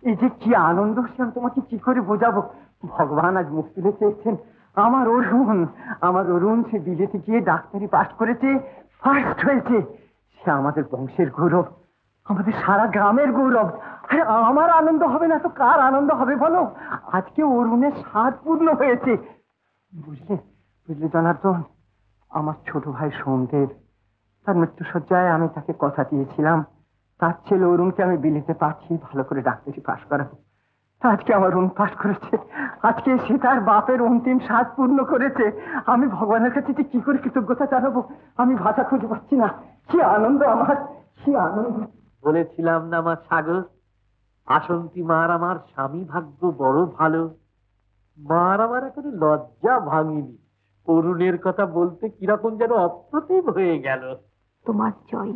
এই যে কি আনন্দ, সে আমি তোমাকে কি করে বোঝাবো। ভগবান আজ মুখ তুলে চেয়েছেন। আমার অরুণ সে বিলেতে গিয়ে ডাক্তারি পাশ করেছে, ফার্স্ট হয়েছে। সে আমাদের বংশের গৌরব, আমাদের সারা গ্রামের গৌরব। আরে আমার আনন্দ হবে না তো কার আনন্দ হবে বলো? আজকে অরুণের 7 পূর্ণ হয়েছে। বুঝলে বুঝলে জনার্দন, আমার ছোট ভাই সোমদেব, তার মৃত্যুশয্যায় আমি তাকে কথা দিয়েছিলাম তার ছেলে অরুণকে আমি বিলেতে পাঠিয়ে ভালো করে ডাক্তারি পাশ করাবো। আজকে আমার অরুণ পাশ করেছে, আজকে সে তার বাপের অন্তিম 7 পূর্ণ করেছে। আমি ভগবানের কাছে যে কি করে কৃতজ্ঞতা জানাবো আমি ভাষা খুঁজে পাচ্ছি না। কি আনন্দ আমার, কি আনন্দ। বলেছিলাম না আমার সাগর, আসন্তি মার আমার স্বামী ভাগ্য বড় ভালো। মার আমার এখনো লজ্জা ভাঙিনি, অরুণের কথা বলতে কিরকম যেন অপ্রতিভ হয়ে গেল। তোমার জয়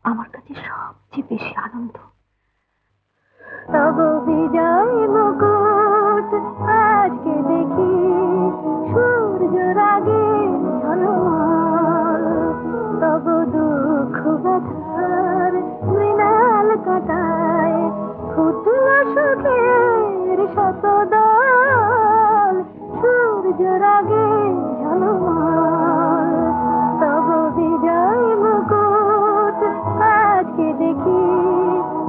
আমার কাছে সবচেয়ে বেশি আনন্দ। তব বিজয় মুকুট আজকে দেখি সূর্যের আগে ঝলমল, তব দুঃখ ব্যথার মৃণাল কাটায় ফুটল সুখের শতদল, সূর্যের আগে ঝলমল, তব বিজয় মুকুট আজকে দেখি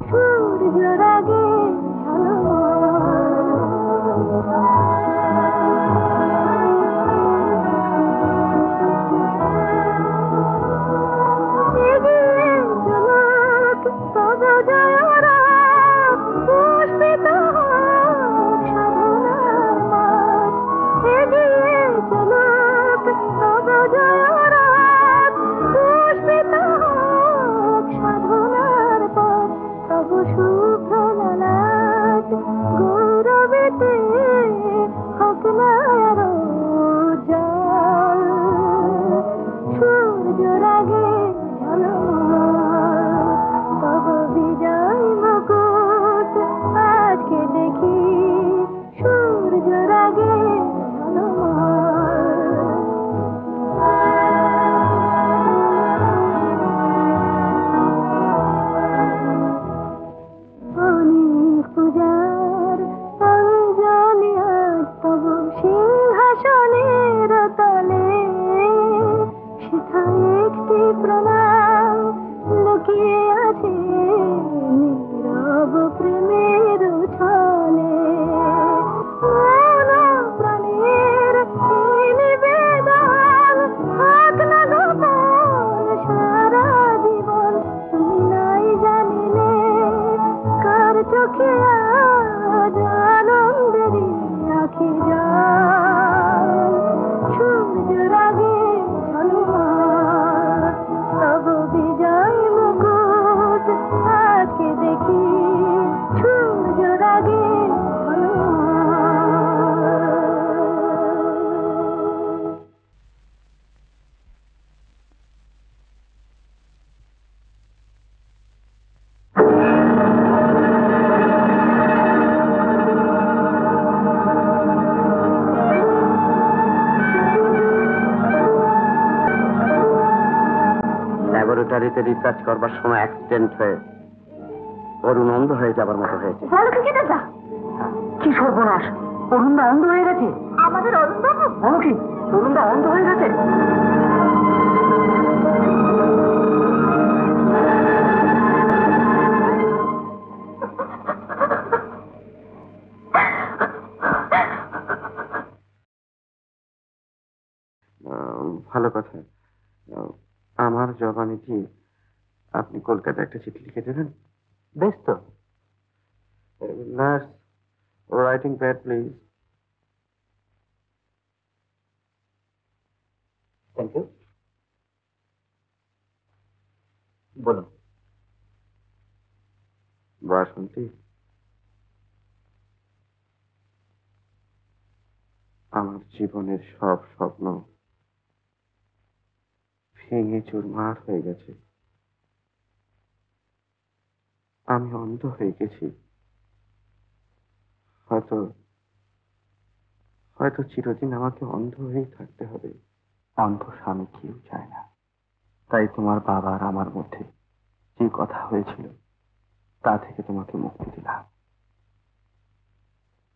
সূর্যের আগে ল্যাবরেটরিতে রিসার্চ করবার সময় অ্যাক্সিডেন্ট হয়ে অরুণ অন্ধ হয়ে যাবার মতো হয়েছে। কি সর্বনাশ, অরুণদা অন্ধ হয়ে গেছে? আমাদের অরুণ বাবু? বলো কি, অরুণদা অন্ধ হয়ে গেছে? ভালো কথা, আমার জবানিটি আপনি কলকাতায় একটা চিঠি লিখে দেবেন। বেশ তো। Nurse, writing pad please. Thank you. বলুন। বাসন্তী, আমার জীবনের সব স্বপ্ন ভেঙে চুরমার হয়ে গেছে। আমি অন্ধ হয়ে গেছি। হয়তো চিরদিন আমাকে অন্ধ হয়েই থাকতে হবে। অন্ধ স্বামী কেউ চায় না। তাই তোমার বাবা আর আমার মধ্যে যে কথা হয়েছিল তা থেকে তোমাকে মুক্তি দিলাম।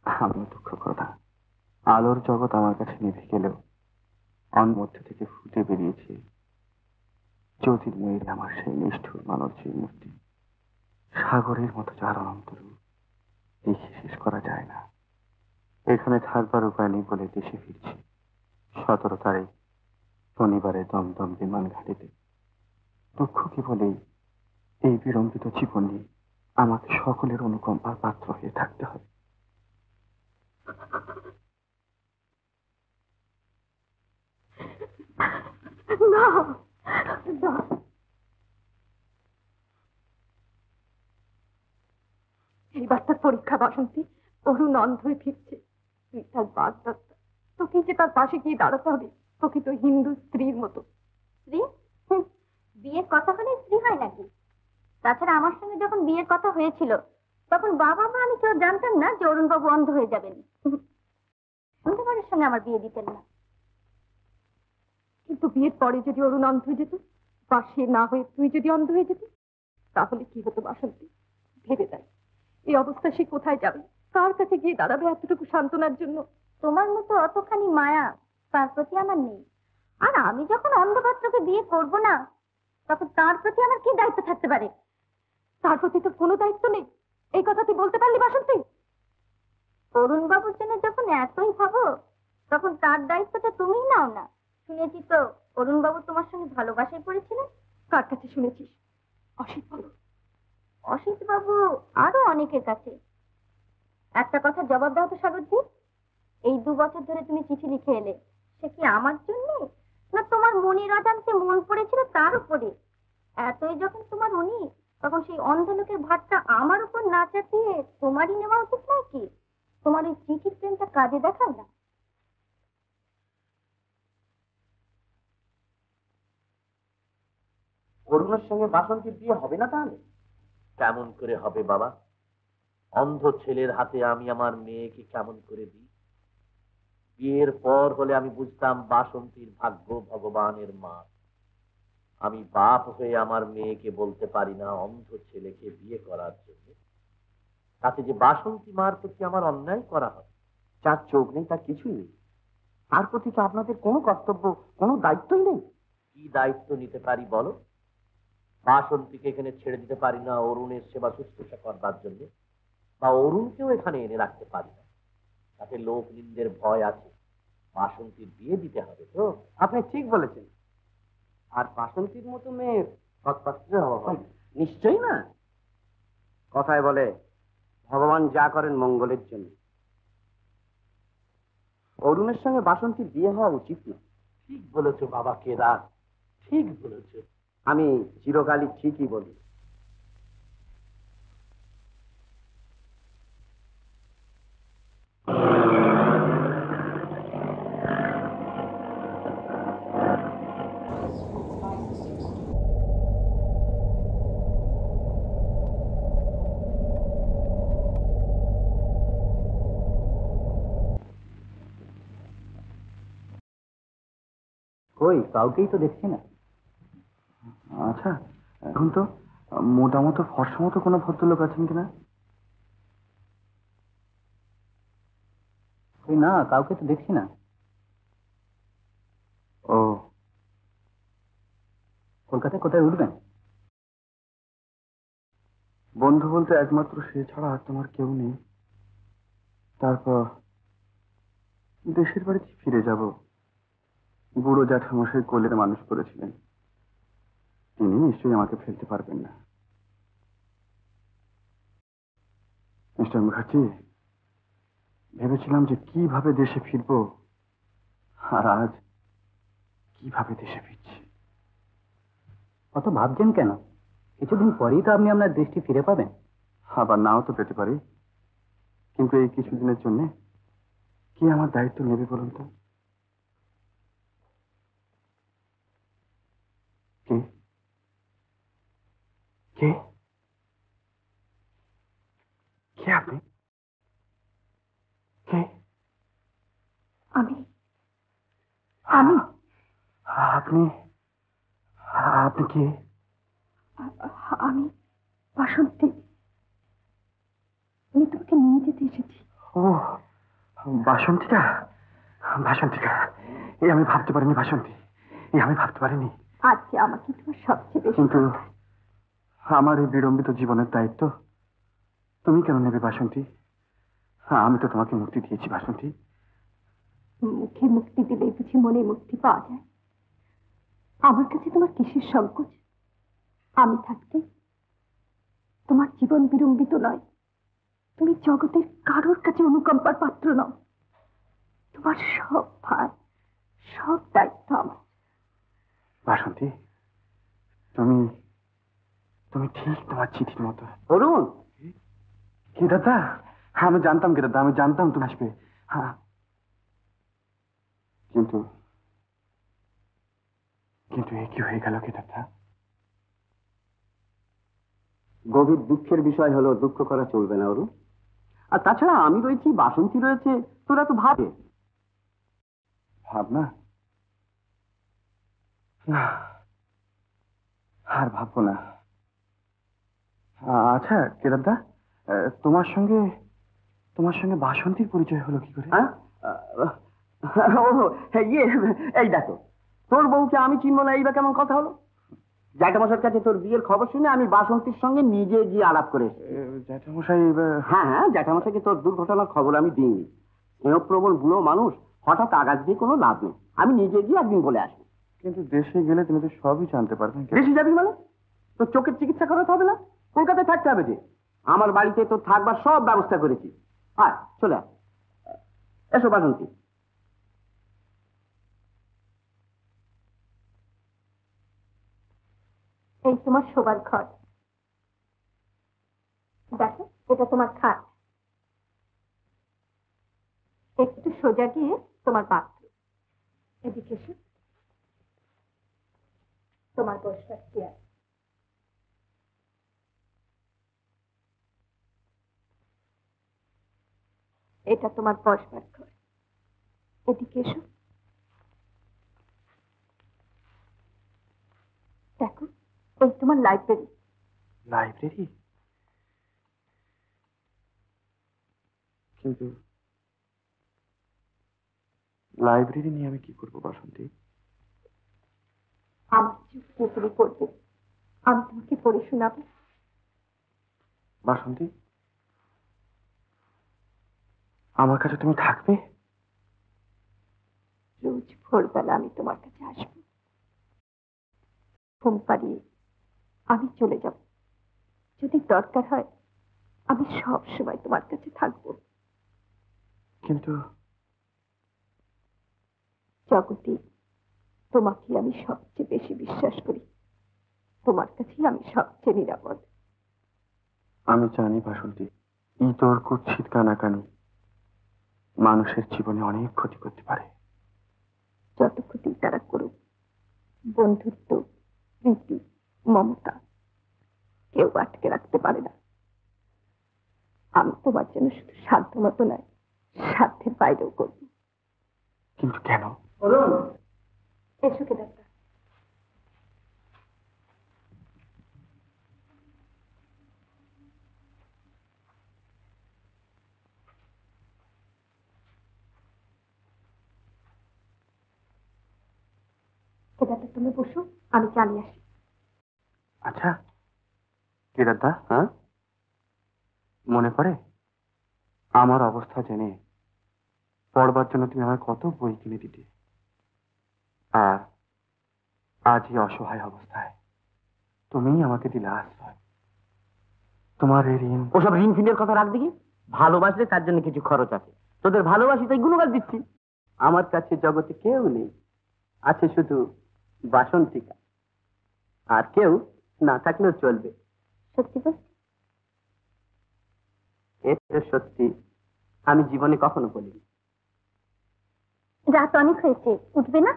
আমি দুঃখ কথা, আলোর জগৎ আমার কাছে নিভে গেলেও অন মধ্যে থেকে ফুটে বেরিয়েছে জ্যোতির্ময়ীর আমার সেই নিষ্ঠুর মানবজীর মূর্তি। সাগরের মতো যার অনন্ত রূপ দেখে শেষ করা যায় না। এখানে থাকবার উপায় নেই বলে দেশে ফিরছি 17 তারিখ শনিবারে দমদম বিমান ঘাটিতে। দুঃখ কি বলেই এই বিলম্বিত জীবন নিয়ে আমাকে সকলের অনুকম্পার পাত্র হয়ে থাকতে হবে। না, না। এইবার তার পরীক্ষা বাসন্তী। অরুণ অন্ধ হয়ে ফিরছে, তুই তার বার্তা, তোকে যে তার পাশে গিয়ে দাঁড়াতে হবে প্রকৃত হিন্দু স্ত্রীর মতো। স্ত্রী? বিয়ের কথা হলে স্ত্রী হয় নাকি? তাছাড়া আমার সঙ্গে যখন বিয়ের কথা হয়েছিল তখন বাবা মা আমি কেউ জানতাম না যে অরুণ বাবু অন্ধ হয়ে যাবেন। অন্ধকারের সঙ্গে আমার বিয়ে দিতেন না। কিন্তু বিয়ের পরে যদি অরুণ অন্ধ হয়ে যেত, বা সে না হয়ে তুই যদি অন্ধ হয়ে যেত, তাহলে কি হতো বাসন্তী? ভেবে দেয়, এই অবস্থা সে কোথায় যাবে, কার কাছে গিয়ে দাঁড়াবে এতটুকু সান্ত্বনার জন্য? তোমার মতো অতখানি মায়া তার প্রতি আমার নেই। আর আমি যখন অন্ধপাত্রকে বিয়ে করব না, তখন তার প্রতি আমার কি দায়িত্ব থাকতে পারে? তার প্রতি তো কোনো দায়িত্ব নেই, এই কথা তুই বলতে পারলি বাসন্তী? অরুণ বাবুর জন্য যখন এতই ভাবো, তখন তার দায়িত্বটা তুমিই নাও না। শুনেছি তো অরুণ বাবু তোমার সঙ্গে ভালোবাসায় পড়েছিলেন। কার কাছে শুনেছিস? অসিত বলো। অসিত বাবু আরো অনেকের কাছে। একটা কথা জবাব দাও তো সাগরজি, এই 2 বছর ধরে তুমি চিঠি লিখে এলে, সে কি আমার জন্য, না তোমার মনের অজান্তে মন পড়েছিল তার উপরে? এতই যখন তোমার উনি, তখন সেই অন্ধ লোকের ভাতটা আমার উপর না চাপিয়ে তোমারই নেওয়া উচিত নয় কি? তোমার এই চিঠির প্রেমটা কাজে দেখাও না। অরুণের সঙ্গে বাসন্তীর বিয়ে হবে না তাহলে? কেমন করে হবে বাবা? অন্ধ ছেলের হাতে আমি আমার মেয়েকে কেমন করে দিই? বিয়ের পর হলে আমি বুঝতাম বাসন্তীর ভাগ্য ভগবানের মা। আমি বাপ হয়ে আমার মেয়েকে বলতে পারি না অন্ধ ছেলেকে বিয়ে করার জন্য। তাতে যে বাসন্তী মার প্রতি আমার অন্যায় করা হয়। যার চোখ নেই তার কিছুই নেই। তার প্রতি তো আপনাদের কোনো কর্তব্য, কোনো দায়িত্বই নেই। কি দায়িত্ব নিতে পারি বলো? বাসন্তীকে এখানে ছেড়ে দিতে পারি না অরুণের সেবা শুশ্রূষা করবার জন্য, বা অরুণকেও এখানে এনে রাখতে পারি না। তাতে লোক নিন্দের ভয় আছে। বাসন্তীর বিয়ে দিতে হবে তো। আপনি ঠিক বলেছেন। আর বাসন্তীর মতো মেয়ের সৎপাত্রের অভাব হয় নিশ্চয়ই না। কথায় বলে ভগবান যা করেন মঙ্গলের জন্য। অরুণের সঙ্গে বাসন্তীর বিয়ে হওয়া উচিত না। ঠিক বলেছো বাবা কেদার, ঠিক বলেছো। আমি চিরকালই ঠিকই বলি। কই কাউকেই তো দেখছি না। আচ্ছা, এখন তো মোটামুটি ফর্সা মতো কোনো ভদ্রলোক আছেন কিনা? ওই না, কাউকে তো দেখছি না। ও, কলকাতায় কোথায় উঠবেন? বন্ধু বলতে একমাত্র সে ছাড়া আর তোমার কেউ নেই। তারপর দেশের বাড়িতে ফিরে যাব। বুড়ো জ্যাঠামশাই কোলের মানুষ করেছিলেন, তিনি নিশ্চয়ই আমাকে ফেলতে পারবেন না। মিস্টার মুখার্জি, ভেবেছিলাম যে কিভাবে দেশে ফিরবো, আর আজ কিভাবে দেশে ফিরছি। অত ভাবছেন কেন? কিছুদিন পরেই তো আপনি আপনার দেশটি ফিরে পাবেন। আবার নাও তো পেতে পারি, কিন্তু এই কিছুদিনের জন্য কি আমার দায়িত্ব নেবে বলুন তো? কে কে কে আপনি? কে? আমি আমি আপনি আপনি কে? আমি বাসন্তী। আমি তোমাকে নিয়ে যেতে এসেছি। ও বাসন্তীকা, বাসন্তীকা, এই আমি ভাবতে পারিনি বাসন্তী, এই আমি ভাবতে পারিনি। আজকে আমাকে তোমার সবচেয়ে বেশি কিন্তু আমার এই বিড়ম্বিত জীবনের দায়িত্ব তুমি কেন নেবে বাসন্তী? আমি তো তোমাকে মুক্তি দিয়েছি বাসন্তী। মুখে মুক্তি দিলেই বুঝি মনে মুক্তি পাওয়া যায়? আমার কাছে তোমার কিসের সংকোচ? আমি থাকতে তোমার জীবন বিড়ম্বিত নয়। তুমি জগতের কারোর কাছে অনুকম্পার পাত্র নও। তোমার সব ভার, সব দায়িত্ব আমার। বাসন্তী, তুমি তুমি ঠিক তোমার চিঠির মতো। অরুণ, কি দাদা? আমি জানতাম কি দাদা, আমি জানতাম তুমি আসবে। হ্যাঁ, কিন্তু কিন্তু এ কি হয়ে গেল কি দাদা? গভীর দুঃখের বিষয় হলো, দুঃখ করা চলবে না অরুণ। আর তাছাড়া আমি রয়েছি, বাসন্তী রয়েছে, তোরা তো ভাবে। ভাবনা না, আর ভাববো না। আচ্ছা কেদারদা, তোমার সঙ্গে বাসন্তীর পরিচয় হলো কি করে? হ্যাঁ, ও ইয়ে, এই দেখো, তোর বউকে আমি চিনবো না, এইবার কেমন কথা হলো? জ্যাঠামশার কাছে তোর বিয়ের খবর শুনে আমি বাসন্তীর সঙ্গে নিজে গিয়ে আলাপ করে এসেছি। জ্যাঠামশাই? হ্যাঁ হ্যাঁ, জ্যাঠামশাইকে তোর দুর্ঘটনার খবর আমি দিইনি। স্নেহপ্রবণ বুড়ো মানুষ, হঠাৎ আঘাত দিয়ে কোনো লাভ নেই। আমি নিজে গিয়ে একদিন বলে আসবো। কিন্তু দেশে গেলে তুমি তো সবই জানতে পারবেন। বেশি যাবি মানে? তোর চোখের চিকিৎসা করাতে হবে না? কলকাতায় থাকতে হবে যে। আমার বাড়িতে তোর থাকবার সব ব্যবস্থা করেছি। আয়, চলে আয়। এসো বাসন্তী। এই তোমার শোবার ঘর। দেখো, এটা তোমার খাট। একটু সোজা গিয়ে তোমার বাথরুম। এদিকে এসো, তোমার বসবার চেয়ার। এটা তোমার বসবার ঘর। এদিকে এসো। দেখো, এই তোমার লাইব্রেরি। লাইব্রেরি? কিন্তু লাইব্রেরি নিয়ে আমি কি করবো বাসন্তী? আমার চুপ দিয়ে তুমি পড়বে, আমি তোমাকে পড়ে শোনাবো। বাসন্তী, আমার কাছে তুমি থাকবে? রোজ ভোরবেলা আমি তোমার কাছে আসবো। ঘুম পাড়িয়ে আমি চলে যাব। যদি দরকার হয় আমি সব সময় তোমার কাছে থাকবো। কিন্তু জগতে তোমাকে আমি সবচেয়ে বেশি বিশ্বাস করি। তোমার কাছেই আমি সবচেয়ে নিরাপদ। আমি জানি বাসন্তী, তোর কুৎসিত কানাকানি মানুষের জীবনে অনেক ক্ষতি করতে পারে। যত ক্ষতি তারা করুক, বন্ধুত্ব, প্রীতি, মমতা কেউ আটকে রাখতে পারে না। আমি তোমার জন্য শুধু সাধ্য মতো নয়, সাধ্যের বাইরেও করব। কিন্তু কেন? এসো কেদারদা। কেদারদা তুমি বসো, আমি চালিয়ে আসি। আচ্ছা কেদারদা, হ্যাঁ, মনে পড়ে আমার অবস্থা জেনে পড়বার জন্য তুমি আমায় কত বই কিনে দিতে, আর আজ এই অসহায় অবস্থায় তুমি আমাকে দিলে আশ্রয়। তোমার এই ঋণ। ওসব ঋণ ফিনের কথা রাখ দেখি। ভালোবাসলে তার জন্য কিছু খরচ আছে। তোদের ভালোবাসি তাই গুণগান দিচ্ছি। আমার কাছে জগতে কেউ নেই, আছে শুধু বাসন্তিকা। আর কেউ না থাকলেও চলবে। সত্যি বলছি? এটা সত্যি, আমি জীবনে কখনো বলিনি। রাত অনেক হয়েছে, উঠবে না?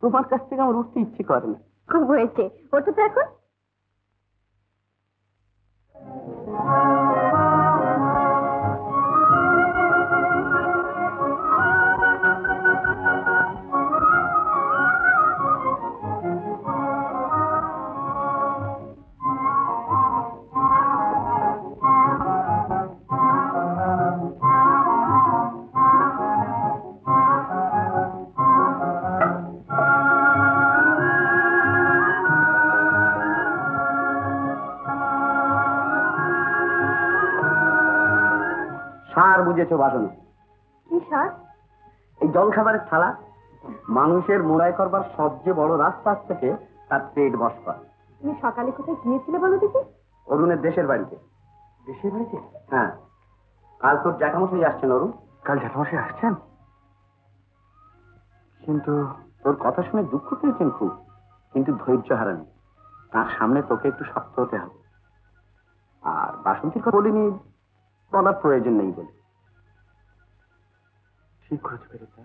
তোমার কাছ থেকে আমার উঠতে ইচ্ছে করে না। খুব হয়েছে, ওঠো তো এখন। সাজিয়েছো বাসন। কি সাজ? এই জলখাবারের থালা। মানুষের মোড়াই করবার সবচেয়ে বড় রাস্তা থেকে তার পেট বস করা। তুমি সকালে কোথায় গিয়েছিলে বলো দেখি? অরুণের দেশের বাড়িতে। দেশের বাড়িতে? হ্যাঁ, কাল তোর জ্যাঠামশাই আসছেন অরুণ। কাল জ্যাঠামশাই আসছেন? কিন্তু তোর কথা শুনে দুঃখ পেয়েছেন খুব, কিন্তু ধৈর্য হারানি। তার সামনে তোকে একটু শক্ত হতে হবে। আর বাসন্তীর কথা বলিনি, বলার প্রয়োজন নেই বলে। ঠিক করেছো পেরেছা।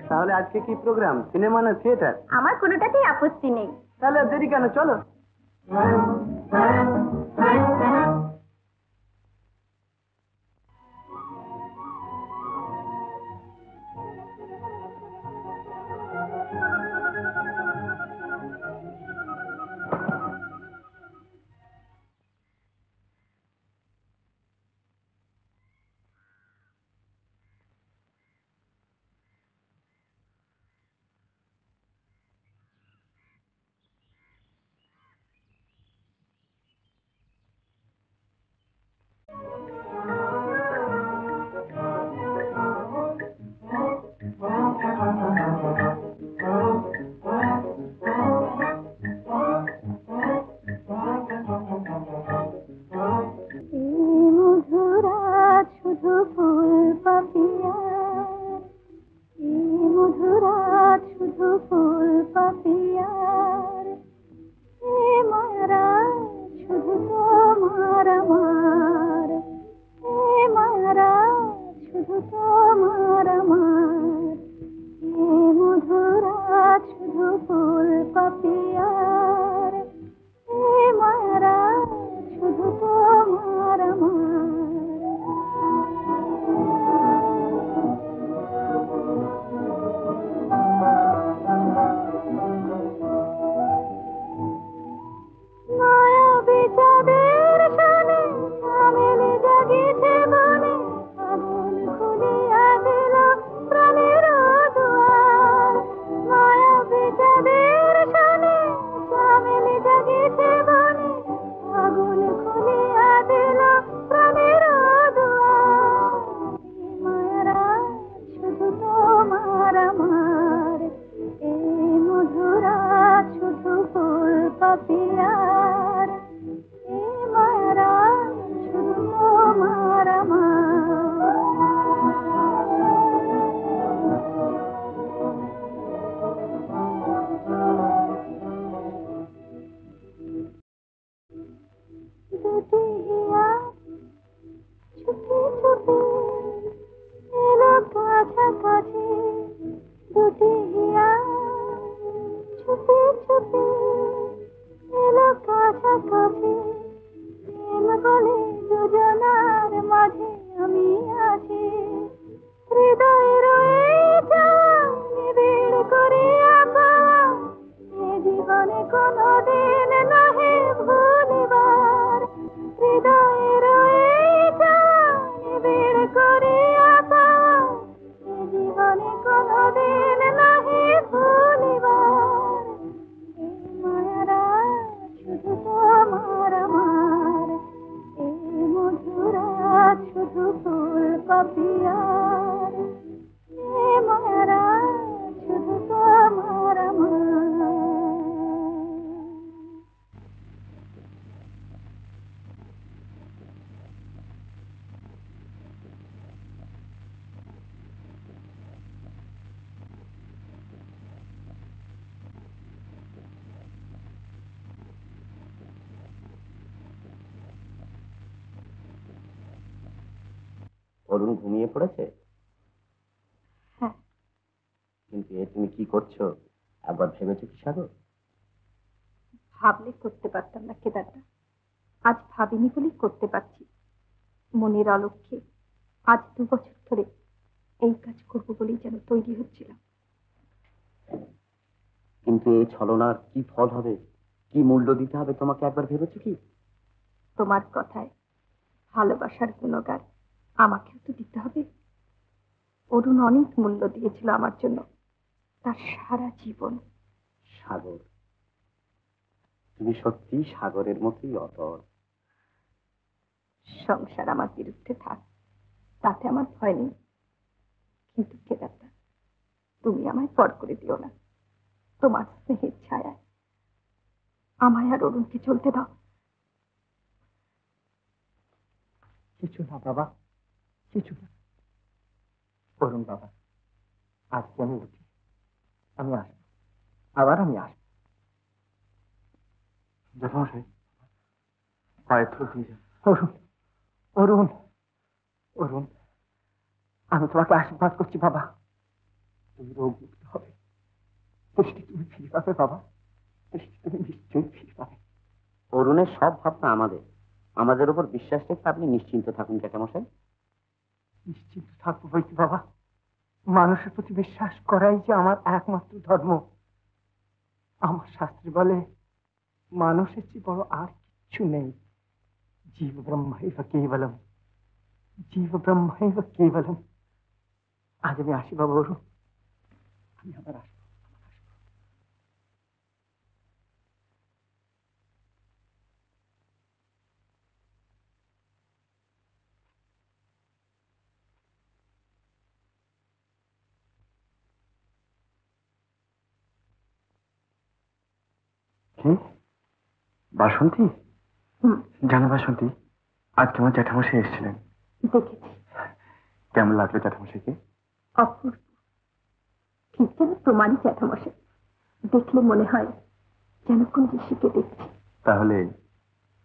তাহলে আজকে কি প্রোগ্রাম, সিনেমা না থিয়েটার? আমার কোনোটাতেই আপত্তি নেই। তাহলে আর দেরি কেন, চলো। মধুরাত শুধু ফুল পাপিয়ার, মধুরাত শুধু ফুল পাপিয়ার, মারা শুধু তোমার আমার, মারা শুধু তোমার আমার, মধুরাত শুধু ফুল পাপিয়ার, মারা শুধু তোমার আমার। মায়াবী চাঁদের সনে আমেলি জাগিছে বনে, আগুন খুলিয়া দিল প্রাণের দুয়ার। মায়াবী চাঁদের সনে আমেলি জাগিছে বনে, আগুন খুলিয়া দিল প্রাণের দুয়ার। মায়ারা শুধু তোমার আমার, এই মধুরাত শুধু ফুল পাপিয়ার, মায়ারা শুধু তোমার আমার। দুটি হিয়া চুপি চুপি এলো কাছাকাছি, দুটি হিয়া চুপি চুপি এলো কাছাকাছি। প্রেম বলে দুজনার মাঝে আমি আছি, হৃদয়ের এই চাওয়া নিবিড় করিয়া পাওয়া, এ জীবনে কোনোদিন নহে ভুলিবার। হৃদয়ের এই চাওয়া নিবিড় করিয়া পাওয়া, এ জীবনে কোনোদিন নহে ভুলিবার। এই মায়ারা শুধু তোমার আমার, এই মধুরাত শুধু ফুল পাপিয়ার, এই মায়ারা শুধু তোমার আমার। অরুণ ঘুমিয়ে পড়েছে? হ্যাঁ। কিন্তু এ তুমি কি করছো, একবার ভেবেছো কি সাগর? ভাবলে করতে পারতাম না কেদারটা, আজ ভাবিনি বলেই করতে পারছি। মনের অলক্ষ্যে আজ 2 বছর ধরে এই কাজ করবো বলেই যেন তৈরি হচ্ছিলাম। কিন্তু এই ছলনার কি ফল হবে, কি মূল্য দিতে হবে তোমাকে একবার ভেবেছো কি? তোমার কথায় ভালোবাসার গুণগান আমাকেও তো দিতে হবে। অরুণ অনেক মূল্য দিয়েছিল আমার জন্য, তার সারা জীবন। সাগর, তুমি সত্যি সাগরের মতোই অতল। সংসার আমার বিরুদ্ধে থাক, তাতে আমার ভয় নেই, কিন্তু কেদারদা, তুমি আমায় পর করে দিও না। তোমার স্নেহের ছায়ায় আমায় আর অরুণকে চলতে দাও। কিছু না বাবা, কিছু না। অরুণ বাবা, আজকে আমি উঠি, আমি আসবো, আবার আমি আসবো। জ্যাঠামশাই পায়ে ধরে দিয়ে যান। অরুণ, অরুণ, অরুণ, আমি তোমাকে আশীর্বাদ করছি বাবা, তুমি রোগ মুক্ত হবে, দৃষ্টি তুমি ফিরে পাবে বাবা, দৃষ্টি তুমি নিশ্চয়ই ফিরে পাবে। অরুণের সব ভাবনা আমাদের উপর বিশ্বাস রেখে আপনি নিশ্চিন্ত থাকুন জ্যাঠামশাই। নিশ্চিন্ত থাকবো বলছি বাবা, মানুষের প্রতি বিশ্বাস করাই যে আমার একমাত্র ধর্ম। আমার শাস্ত্রে বলে মানুষের চেয়ে বড় আর কিচ্ছু নেই। জীব ব্রহ্মৈব কেবলম, জীব ব্রহ্মৈব কেবলম। আজ আমি আসি বাবা অরুণ, আমি আবার আসবো। কি বাসন্তী? জানো বাসন্তী, আজকে আমার জ্যাঠামশাই এসেছিলেন। দেখেছি। কেমন লাগলো জ্যাঠামশাইকে? অপূর্ব, ঠিক যেন তোমারই জ্যাঠামশাই। দেখলে মনে হয় যেন কোন ঋষিকে দেখছি। তাহলে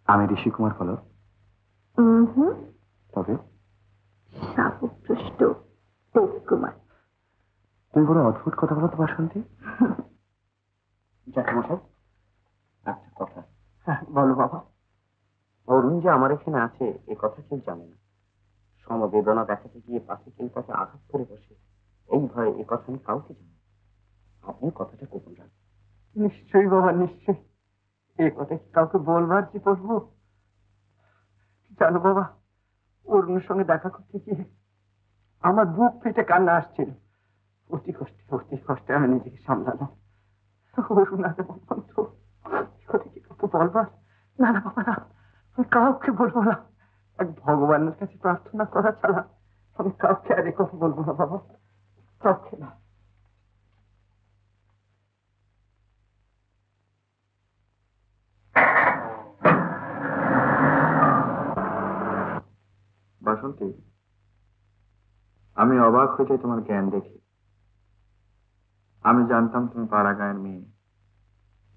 আমি ঋষি কুমার হলো? তবে শাপগ্রস্ত দেবকুমার। তুমি বড় অদ্ভুত কথা বলো তো বাসন্তী। জ্যাঠামশাই, একটা কথা। হ্যাঁ বলো বাবা। অরুণ যে আমার এখানে আছে এ কথা কেউ জানে না। সমবেদনা দেখাতে গিয়ে পাশে কেউ তাকে আঘাত করে বসে, এই ভয়ে এ কথা আমি কাউকে জানি। আপনি কথাটা গোপন রাখবেন। নিশ্চয়ই বাবা, নিশ্চয়ই। এই কথা কি কাউকে বলবার যে বলবো? জানো বাবা, অরুণের সঙ্গে দেখা করতে গিয়ে আমার বুক ফেটে কান্না আসছিল। অতি কষ্টে আমি নিজেকে সামলালাম। অরুণ আগে বলতো, কথা কি কাউকে বলবার? না না বাবা না, আমি কাউকে বলবো না। এক ভগবানের কাছে প্রার্থনা করা ছাড়া আমি কাউকে আর এ কথা বলবো না বাবা, কাউকে না। বাসন্তী, আমি অবাক হয়ে যাই তোমার জ্ঞান দেখে। আমি জানতাম তুমি পাড়া গাঁয়ের মেয়ে,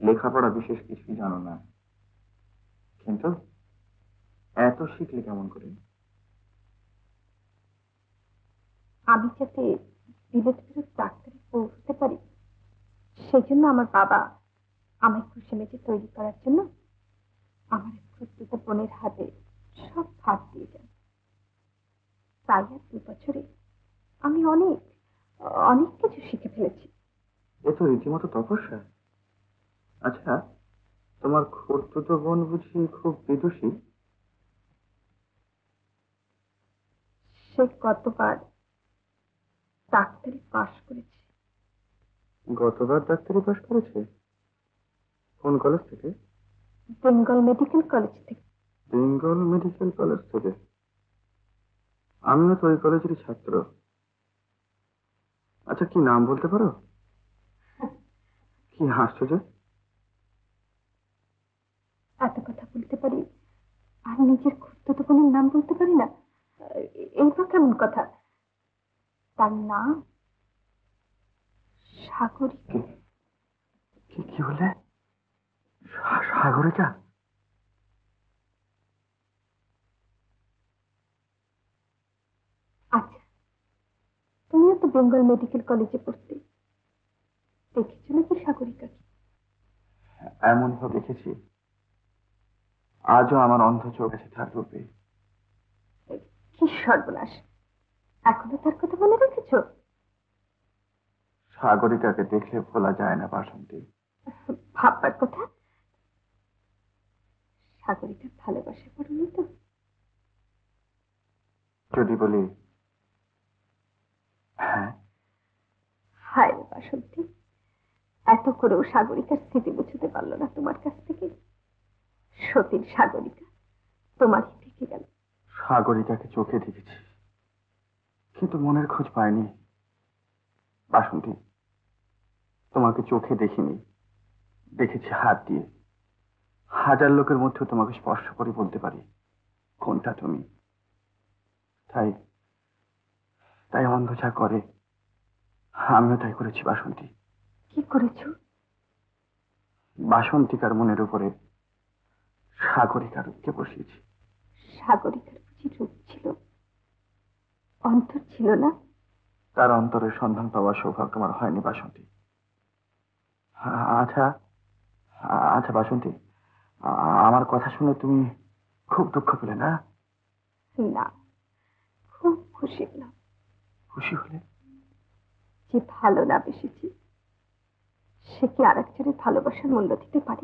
লেখাপড়া বিশেষ কিছুই জানো না, কিন্তু এত শিখলে কেমন করে? আমি যাতে বিলেত ফেরত ডাক্তারি পড়তে পারি, সেই জন্য আমার বাবা আমায় খুশি মেজে তৈরি করার জন্য আমার ক্ষুদ্র বোনের হাতে সব ভাগ দিয়ে যান। তাই আর 2 বছরে আমি অনেক অনেক কিছু শিখে ফেলেছি। এ তো রীতিমতো তপস্যা। আচ্ছা, তোমার খুড়তুতো বোন বুঝি খুব বিদুষী? সে কতবার ডাক্তারি পাশ করেছে। গতবার ডাক্তারি পাশ করেছে? কোন কলেজ থেকে? বেঙ্গল মেডিকেল কলেজ থেকে। বেঙ্গল মেডিকেল কলেজ থেকে? আমিও তো ওই কলেজেরই ছাত্র। আচ্ছা, কি নাম বলতে পারো? কি হাসছো যে? এত কথা বলতে পারি আর নিজের খুঁড়তুতো বোনের নাম বলতে পারি না, এইটা কেমন কথা? তার নাম সাগরিকা। কি বলে? সাগরিকা? আচ্ছা, তুমিও তো বেঙ্গল মেডিকেল কলেজে পড়তে, দেখেছো নাকি সাগরিকাকে? এমন ভাবে দেখেছি, আজও আমার অন্ধ চোখ আছে তার রূপে। কি সর্বনাশ, এখনো তার কথা মনে রেখেছো? সাগরিকাকে দেখলে ভোলা যায় না বাসন্তী। ভাববার কথা। সাগরিকার ভালোবাসা পড়নি তো? যদি বলি হ্যাঁ। হায় রে বাসন্তী, এত করেও সাগরিকার স্মৃতি বুঝতে পারলো না তোমার কাছ থেকে। সতীর সাগরিকা তোমারই থেকে গেল। সাগরিকাকে চোখে দেখেছি, কিন্তু মনের খোঁজ পাইনি। বাসন্তী, তোমাকে চোখে দেখিনি, দেখেছি হাত দিয়ে। হাজার লোকের মধ্যে তোমাকে স্পর্শ করে বলতে পারি কোনটা তুমি। তাই তাই অন্ধ যা করে আমিও তাই করেছি বাসন্তী। কি করেছো? বাসন্তিকার মনের উপরে সাগরিকার রূপকে বসিয়েছি। সাগরিকার বুঝি রূপ ছিল, অন্তর ছিল না? তার অন্তরের সন্ধান পাওয়ার সৌভাগ্য আমার হয়নি বাসন্তী। আচ্ছা আচ্ছা বাসন্তী, আমার কথা শুনে তুমি খুব দুঃখ পেলে না? না, খুব খুশি হলাম। খুশি হলে? যে ভালো না বেসেছি সে কি আরেকজনের ভালোবাসার মূল্য দিতে পারে?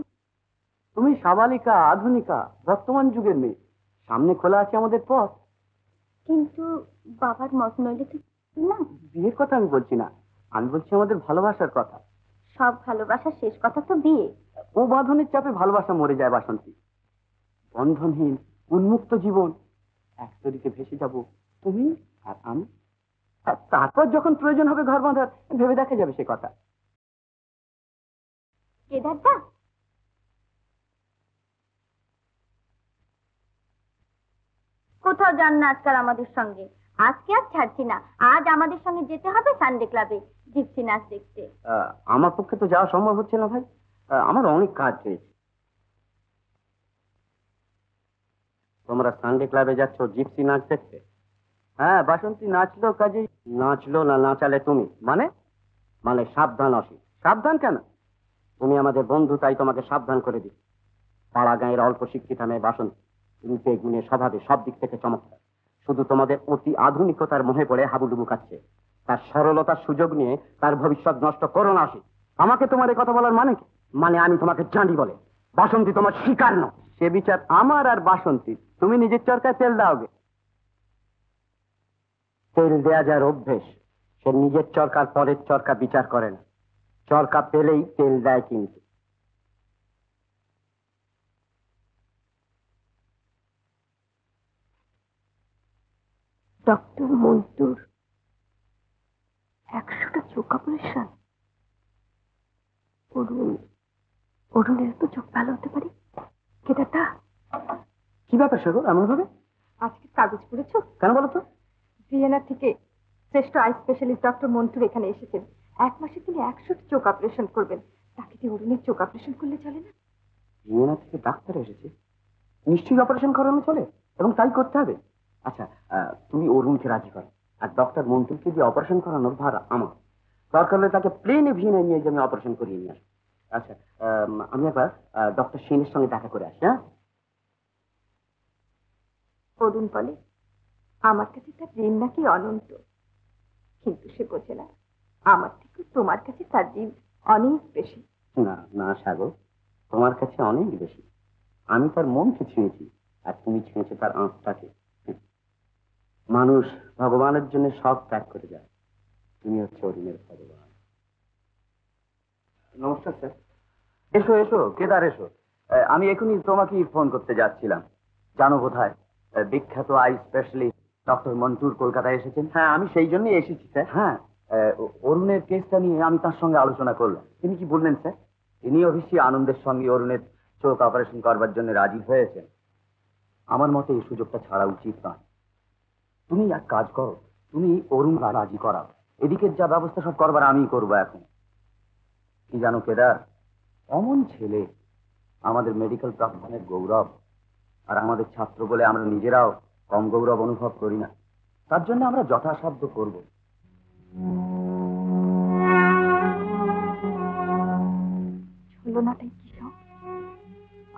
তুমি সাবালিকা, আধুনিকা, বর্তমান যুগের মেয়ে। সামনে খোলা আছে আমাদের পথ। কিন্তু বাবার মত নইলে তো না। বিয়ের কথা আমি বলছি না, আমি বলছি আমাদের ভালোবাসার কথা। সব ভালোবাসার শেষ কথা তো বিয়ে। ও বাঁধনের চাপে ভালোবাসা মরে যায় বাসন্তী। বন্ধনহীন উন্মুক্ত জীবন, এক তরিতে ভেসে যাব তুমি আর আমি। আর তারপর যখন প্রয়োজন হবে ঘর বাঁধার, ভেবে দেখা যাবে সে কথা। কেদারদা, কোথাও যান না আজকাল আমাদের সঙ্গে। আজকে আর ছাড়ছি না, আজ আমাদের সঙ্গে যেতে হবে সানডে ক্লাবে জিপসি নাচ দেখতে। আমার পক্ষে তো যাওয়া সম্ভব হচ্ছে না ভাই, আমার অনেক কাজ রয়েছে। তোমরা সানডে ক্লাবে যাচ্ছ জিপসি নাচ দেখতে? হ্যাঁ, বাসন্তী নাচলো কাজে। নাচলো না নাচালে তুমি? মানে মানে সাবধান অসি। সাবধান কেন? তুমি আমাদের বন্ধু, তাই তোমাকে সাবধান করে দিই। পাড়া গাঁয়ের অল্প শিক্ষিতা মেয়ে বাসন্তী, রূপে গুণে স্বভাবে সব দিক থেকে চমৎকার। শুধু তোমাদের অতি আধুনিকতার মোহে পড়ে হাবুডুবু খাচ্ছে। তার সরলতার সুযোগ নিয়ে তার ভবিষ্যৎ নষ্ট করো না অসি। আমাকে তোমার এই কথা বলার মানে কি? মানে আমি তোমাকে জানি বলে বাসন্তী তোমার শিকার নয়। সে বিচার আমার আর বাসন্তী। তুমি নিজের চরকায় তেল দাওগে। তেল দেয়া যার অভ্যেস, সে নিজের চরকার পরের চরকা বিচার করে না। চরকা পেলেই তেল দেয় কিন্তু। ডক্টর মন্টুর 100টা চোখ অপারেশন? অরুণের তো চোখ ভালো হতে পারে। কেদারদা, কি ব্যাপার সাগর এমন ভাবে? আজকে কাগজ পড়েছো? কেন বলো তো? ভিয়েনা থেকে শ্রেষ্ঠ আই স্পেশালিস্ট ডক্টর মন্টুর এখানে এসেছেন। 1 মাসে তিনি 100টা চোখ অপারেশন করবেন। তাকে দিয়ে অরুণের চোখ অপারেশন করলে চলে না? ভিয়েনা থেকে ডাক্তার এসেছে, নিশ্চয়ই অপারেশন করানো চলে, এবং তাই করতে হবে। আচ্ছা, তুমি অরুণকে রাজি করো, আর ডক্টর মন্টুকে দিয়ে অপারেশন করানোর ভার আমার। দরকার হলে তাকে প্লেনে ভিয়েনায় নিয়ে যে আমি অপারেশন করিয়ে নিয়ে আসবো। আচ্ছা, আমি একবার ডক্টর সেনের সঙ্গে দেখা করে আসি। হ্যাঁ, অরুণ বলে আমার কাছে তার ঋণ নাকি অনন্ত, কিন্তু সে বোঝে না আমার থেকে তোমার কাছে তার ঋণ অনেক বেশি। না না সাগর, তোমার কাছে অনেক বেশি। আমি তার মনকে ছুঁয়েছি, আর তুমি ছুঁয়েছো তার আঁচটাকে। মানুষ ভগবানের জন্য সব ত্যাগ করে যায়, তুমি হচ্ছে অরুণের ভগবান। নমস্কার স্যার। এসো এসো কেদার, এসো। আমি এখনই তোমাকে ফোন করতে যাচ্ছিলাম। জানো কোথায় বিখ্যাত আই স্পেশালিস্ট ডক্টর মন্টুর কলকাতায় এসেছেন? হ্যাঁ, আমি সেই জন্যই এসেছি স্যার। হ্যাঁ, অরুণের কেসটা নিয়ে আমি তার সঙ্গে আলোচনা করলাম। তিনি কি বললেন স্যার? তিনি অবশ্যই আনন্দের সঙ্গে অরুণের চোখ অপারেশন করবার জন্য রাজি হয়েছেন। আমার মতে এই সুযোগটা ছাড়া উচিত নয়। তুমি এক কাজ করো, তুমি অরুণ রাজি করাও। এদিকের যা ব্যবস্থা সব করবার আমিই করবো এখন। কি জানো কেদার, অমন ছেলে আমাদের মেডিকেল প্রফেশনের গৌরব, আর আমাদের ছাত্র বলে আমরা নিজেরাও কম গৌরব অনুভব করি না। তার জন্য আমরা যথাসাধ্য করব। ছলনাটাই কি সব?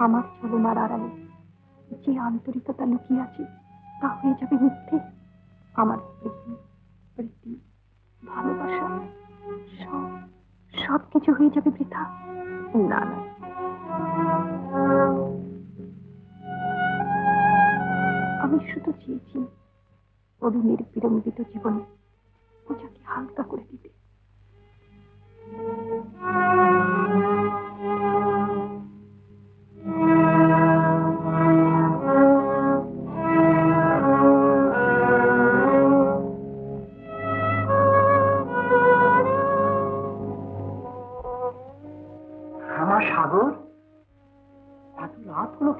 আমার ছলনার আড়ালে যে আন্তরিকতা লুকিয়ে আছে তা হয়ে যাবে মিথ্যে। আমার প্রীতি, ভালোবাসা সব সবকিছু হয়ে যাবে বৃথা। না না, আমি শুধু চেয়েছি অরুণের বিলম্বিত জীবনে পূজাকে হালকা করে দিতে।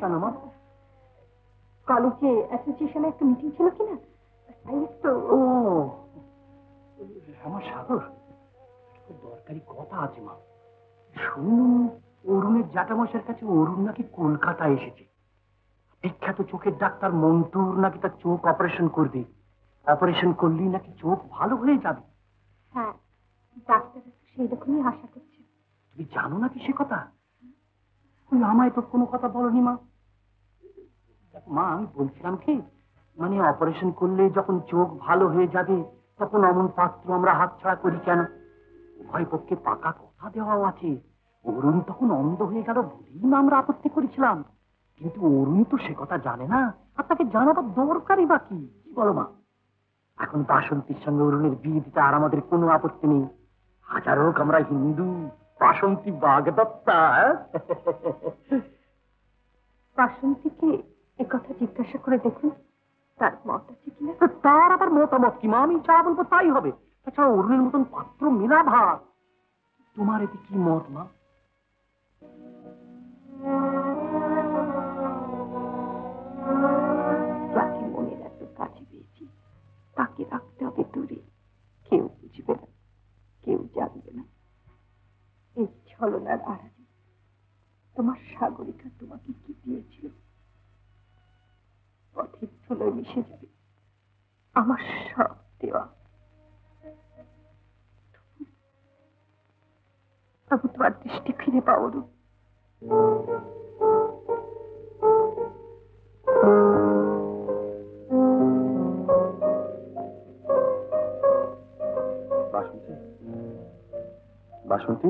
কেন মা? কলেজে অ্যাসোসিয়েশনে একটা মিটিং ছিল কিনা, তাই একটু। ও আমার সাগর, খুব দরকারি কথা আছে মা। শুনুন, অরুণের জ্যাঠামশাইয়ের কাছে অরুণ নাকি কলকাতায় এসেছে। বিখ্যাত চোখের ডাক্তার মন্টুর নাকি তার চোখ অপারেশন করবে। অপারেশন করলেই নাকি চোখ ভালো হয়ে যাবে। হ্যাঁ, ডাক্তাররা তো সেই রকমই আশা করছে। তুমি জানো নাকি সে কথা? তুমি আমায় তো কোনো কথা বলনি মা। দেখো মা, আমি বলছিলাম কি, মানে অপারেশন করলে যখন চোখ ভালো হয়ে যাবে তখন অমন পাত্র আমরা হাতছাড়া করি কেন? উভয় পক্ষে পাকা কথা দেওয়াও আছে। অরুণ তখন অন্ধ হয়ে গেল বলেই না আমরা আপত্তি করেছিলাম। কিন্তু অরুণ তো সে কথা জানে না, আর তাকে জানাবার দরকারই বা কি? কি বলো মা? এখন বাসন্তীর সঙ্গে অরুণের বিয়ে দিতে আর আমাদের কোনো আপত্তি নেই। হাজার হোক আমরা হিন্দু, বাসন্তী বাগদত্তা। বাসন্তীকে একথা জিজ্ঞাসা করে দেখুন, তার মত আছে কিনা। তার আবার মতামত কি মা? আমি যা বলবো তাই হবে। তাছাড়া অরুণের মতন পাত্র মেলা ভার। তোমার এতে কি মত মা? যাকে মনের এত কাছে পেয়েছি তাকে রাখতে হবে দূরে। কেউ বুঝবে না, কেউ জানবে না। এই ছলনার আড়ালে তোমার সাগরিকা তোমাকে কি দিয়েছিল? পথের ধুলোয় মিশে যাবে আমার সব দেওয়া। তবু তোমার দৃষ্টি ফিরে পাও রূপ। বাসন্তী, বাসন্তী,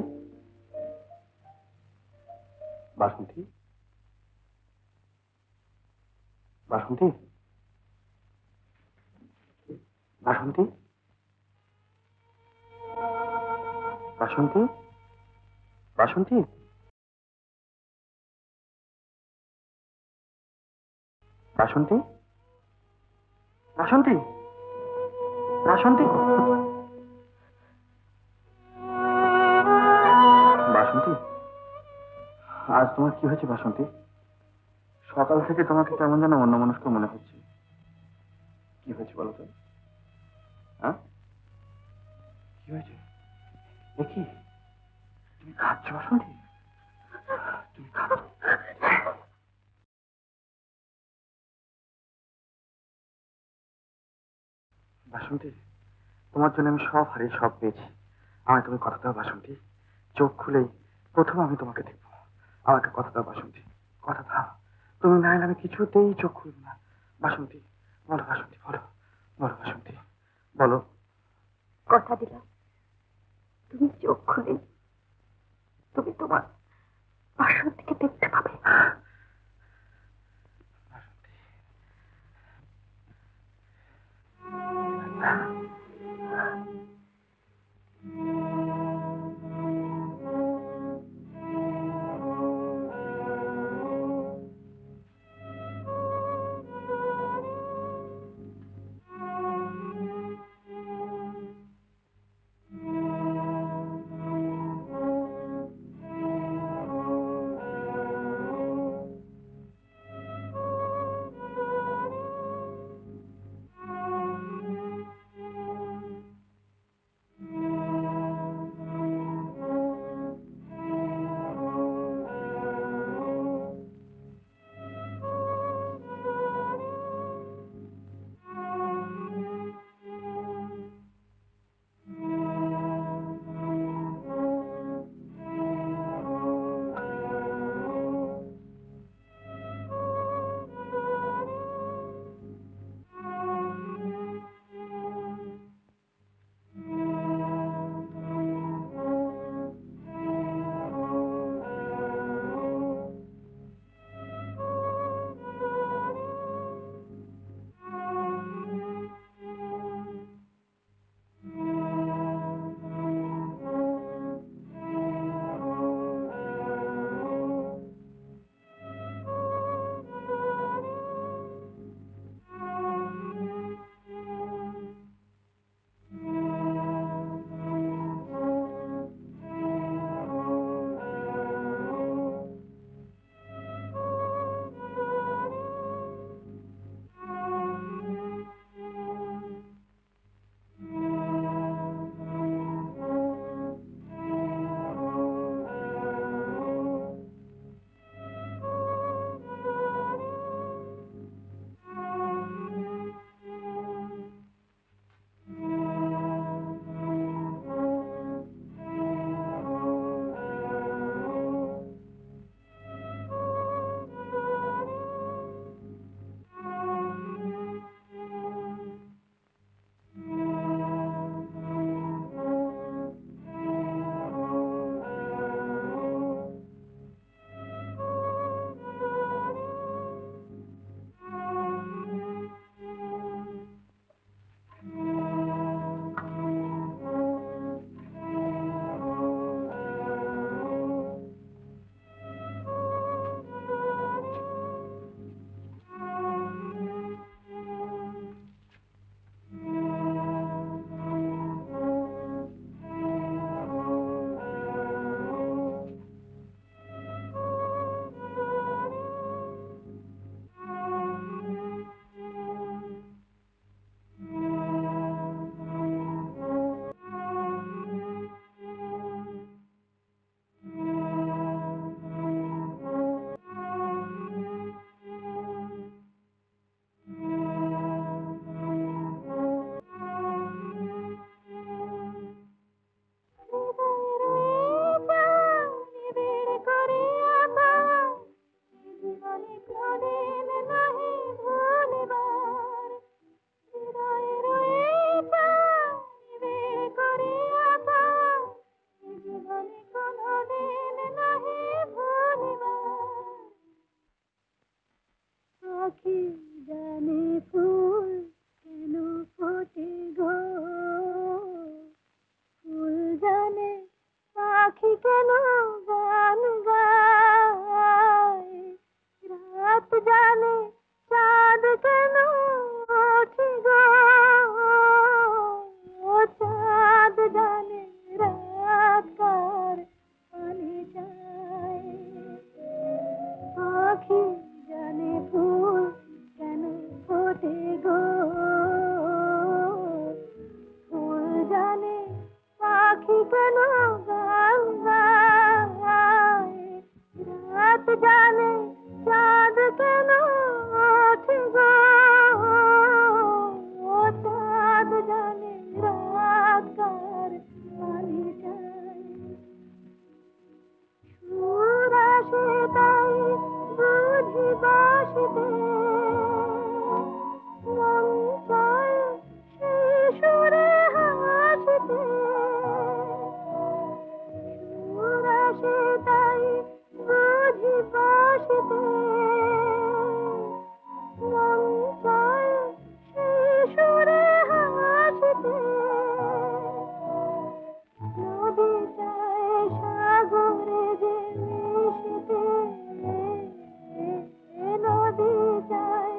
বাসন্তী, বাসন্তী, বাসন্তী, বাসন্তী, বাসন্তী, বাসন্তী, বাসন্তী, বাসন্তী, বাসন্তী, আজ তোমার কি হয়েছে বাসন্তী? সকাল থেকে তোমাকে কেমন যেন অন্যমনস্ক মনে হচ্ছে। কি হয়েছে বলো তো? হ্যাঁ, কি হয়েছে? দেখি, তুমি খাচ্ছ বাসন্তী? তুমি খাচ্ছ? বাসন্তী, তোমার জন্য আমি সব হারিয়ে সব পেয়েছি। আমায় তুমি কথা দাও বাসন্তী। চোখ খুলেই প্রথম আমি তোমাকে দেখবো। আমাকে কথা দাও বাসন্তী, কথা দাও। তুমি না এলে আমি কিছুতেই চোখ খুলবো না। বাসন্তী, বলো বাসন্তী, বলো, বলো বাসন্তী, বলো। কথা দিলাম, তুমি চোখ খুলে তুমি তোমার বাসন্তীকে দেখতে পাবে। কেন গান গায়, রাত জানে চাঁদ কেন ওঠে গো, চাঁদ জানে রাত কার পানে যায়, পাখি জানে ফুল কেন ফোটে গো, ফুল জানে পাখি কেন গান গায়, রাত জানে চাঁদ কেন ওঠে গো, চাঁদ জানে রাত কার পানে যায়, সুর আসে তাই বুঝি বাঁশিতে, মন চায় সেই সুরে হাসিতে, সুর আসে তাই বুঝি বাঁশিতে, মন চায় সেই সুরে হাসিতে, নদী চায় সাগরে যে মিশিতে, নদী চায়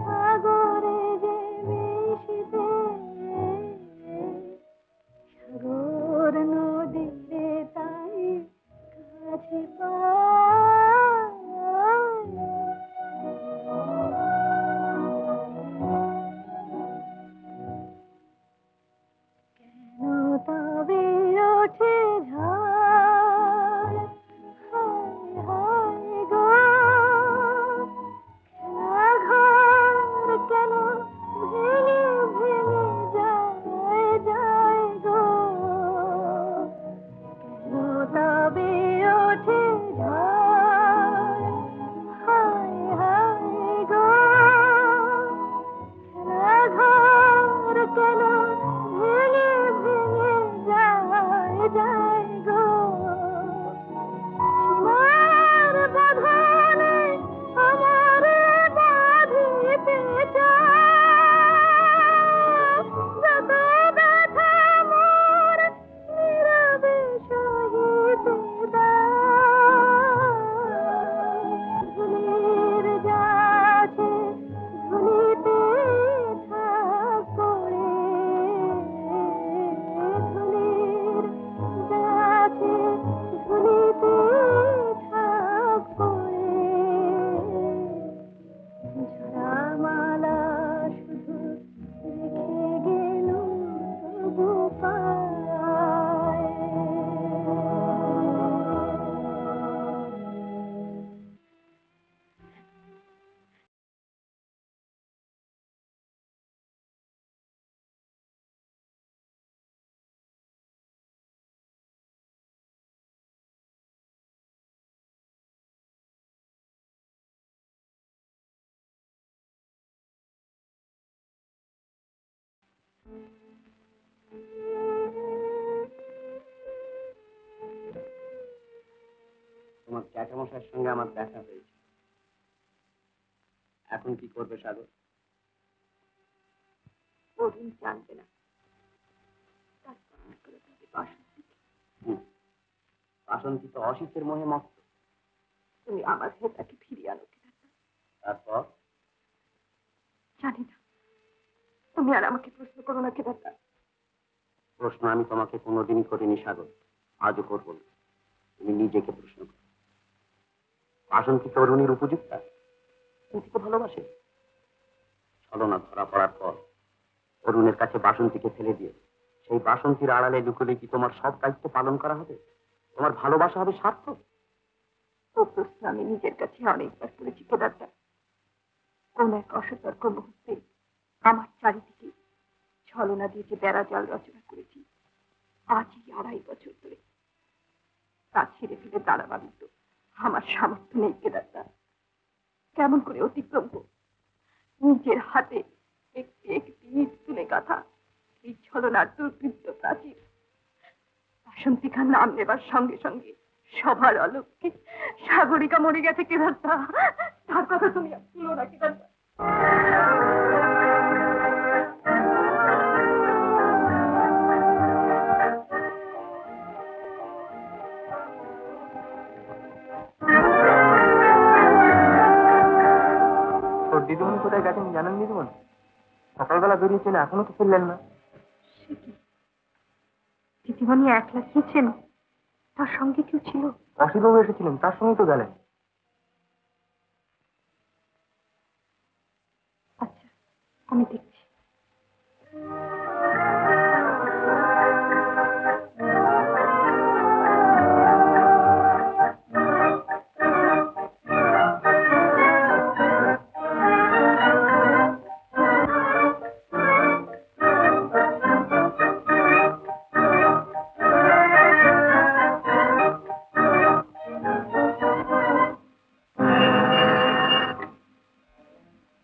সাগরে যে মিশিতে, সাগর নদীতে তাই কাছে কেন তবে ওঠে ঝড়, হায় হায় গো, খেলা ঘর কেন ভেঙে ভেঙে যায় যায় গো, কেন তবে ওঠে ঝড়, হায় হায় গো, খেলা ঘর কেন ভেঙে ভেঙে যায় যায় গো, সীমার বাঁধনে আমার বাঁধিতে চায়, যত ব্যথা মোর নীরবে সহিতে দায়, ধুলির যাচ্ছে ধুলিতে থাক পড়ে, ধুলির যাচ্ছে ধুলিতে থাক পড়ে, ঝরামালা শুধু রেখে গেল তবু পায়। তোমার জ্যাঠামশাইয়ের সঙ্গে আমার দেখা হয়েছে, এখন কি করবে সাগর? অরুণ জানবে না, তারপর আর করে তাকে বাসন্তীকে। বাসন্তী তো অসিতের মোহে মস্ত। তুমি আমার হয়ে তাকে ফিরিয়ে আনো কি দাদা? তারপর জানি না, তুমি আর আমাকে প্রশ্ন করো না কি দাদা। প্রশ্ন আমি তোমাকে কোনোদিনই করিনি সাগর, আজও করবো না। তুমি নিজেকে প্রশ্ন করো, বাসন্তী তরুণীর উপযুক্তা? অরুণকে ভালোবাসে? ছলনা ধরা পড়ার পর অরুণের কাছে বাসন্তীকে ফেলে দিয়ে সেই বাসন্তীর আড়ালে লুকোলে কি তোমার সব দায়িত্ব পালন করা হবে? তোমার ভালোবাসা হবে সার্থক? ও প্রশ্ন আমি নিজের কাছে অনেকবার করেছি কেদারদা। কোন এক অসতর্ক মুহূর্তে আমার চারিদিকে ছলনা দিয়ে যে বেড়া জাল রচনা করেছি, আজই 2.5 বছর ধরে তা ছিঁড়ে ফেলে দাঁড়াবার মতো আমার সামর্থ্য নেই কেদারদা। কেমন করে অতিক্রম করব নিজের হাতে একটি একটি ইট তুলে গাঁথা এই ছলনার দুর্বৃত্ত প্রাচীর? বাসন্তী খান নাম নেবার সঙ্গে সঙ্গে সবার অলক্ষ্যে সাগরিকা মরে গেছে কেদারদা। তার কথা তুমি আর তুলো না কেদারদা। বেলা বেরিয়েছেন, এখনো তো ফিরলেন না। সে কি, দিদিমণি একলা গিয়েছেন? তার সঙ্গে কেউ ছিল? অসিতবাবু এসেছিলেন, তার সঙ্গেই তো গেলেন। আচ্ছা, আমি দেখছি।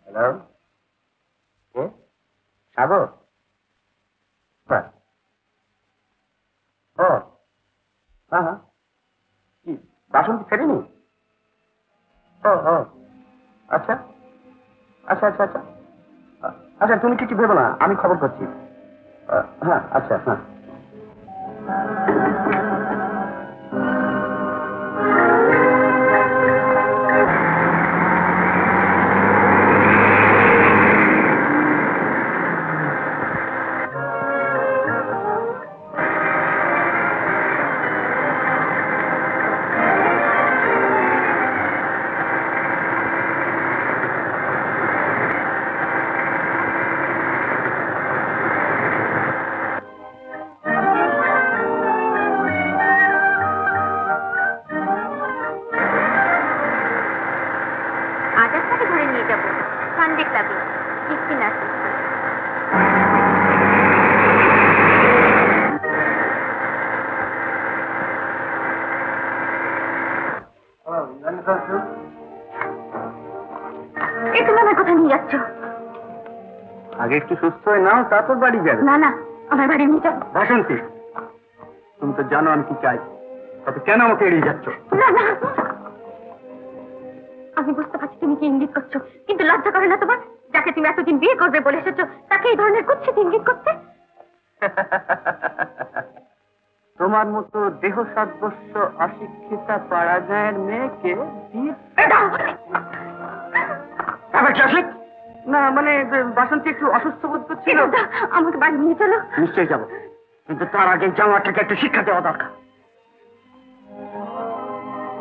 হ্যালো, কে? সাগর? হ্যাঁ। ও হ্যাঁ হ্যাঁ, কি বাসন্তী ফেরেনি? ও ও আচ্ছা আচ্ছা আচ্ছা আচ্ছা আচ্ছা, তুমি কিছু ভেবো না, আমি খবর করছি। হ্যাঁ আচ্ছা, হ্যাঁ। আজ আপনাকে ধরে নিয়ে যাবো সানডে ক্লাবে, কীর্তি নাচ। এই তুমি আমার কোথায় নিয়ে যাচ্ছ? আগে একটু সুস্থ হয়ে নাও, তারপর বাড়ি যাবে। না না, আমার বাড়ি নিয়ে যাবো। বাসন্তী, তুমি তো জানো আমি কি চাই, তবে কেন আমাকে এড়িয়ে যাচ্ছ? না না, আমি বুঝতে পারছি তুমি কি ইঙ্গিত করছো, কিন্তু লজ্জা করে না তোমার? যাকে তুমি এতদিন বিয়ে করবে বলে এসেছো, তাকে এই ধরনের কুৎসিত ইঙ্গিত করতে? তোমার মতো দেহ সদৃশ্য অশিক্ষিতা পাড়া গাঁয়ের মেয়েকে না, মানে বাসন্তী একটু অসুস্থ বোধ করছিল। আমাকে বাড়ি নিয়ে চলো। নিশ্চয়ই যাবো, কিন্তু তার আগে জামাটাকে একটু শিক্ষা দেওয়া দরকার।